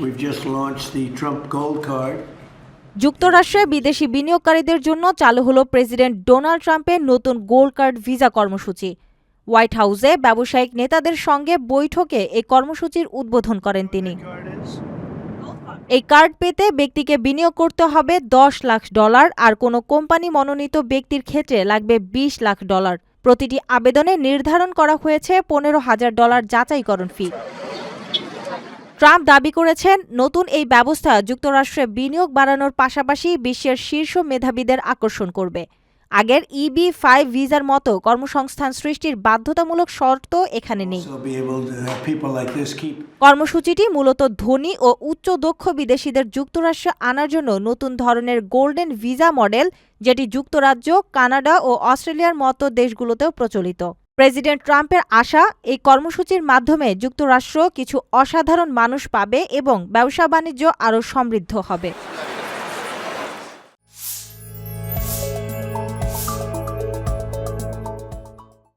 We've just launched the Trump Gold Card. যুক্তরাষ্ট্রে বিদেশি বিনিয়োগকারীদের জন্য চালু হলো প্রেসিডেন্ট ডোনাল্ড ট্রাম্পের নতুন গোল্ড কার্ড ভিসা কর্মসূচি। হোয়াইট হাউসে ব্যবসায়িক নেতাদের সঙ্গে বৈঠকে এই কর্মসূচির উদ্বোধন করেন তিনি। এই কার্ড পেতে ব্যক্তিকে বিনিয়োগ করতে হবে $10 লাখ, আর কোনো কোম্পানি মনোনীত ব্যক্তির ক্ষেত্রে লাগবে $20 লাখ। প্রতিটি আবেদনে নির্ধারণ করা হয়েছে $15,000 যাচাইকরণ ফি। ট্রাম্প দাবি করেছেন, নতুন এই ব্যবস্থা যুক্তরাষ্ট্রে বিনিয়োগ বাড়ানোর পাশাপাশি বিশ্বের শীর্ষ মেধাবীদের আকর্ষণ করবে। আগের EB-5 ভিসার মতো কর্মসংস্থান সৃষ্টির বাধ্যতামূলক শর্ত এখানে নেই। কর্মসূচিটি মূলত ধনী ও উচ্চ দক্ষ বিদেশিদের যুক্তরাষ্ট্রে আনার জন্য নতুন ধরনের গোল্ডেন ভিসা মডেল, যেটি যুক্তরাজ্য, কানাডা ও অস্ট্রেলিয়ার মতো দেশগুলোতেও প্রচলিত। প্রেসিডেন্ট ট্রাম্পের আশা, এই কর্মসূচির মাধ্যমে যুক্তরাষ্ট্র কিছু অসাধারণ মানুষ পাবে এবং ব্যবসা বাণিজ্য আরও সমৃদ্ধ হবে।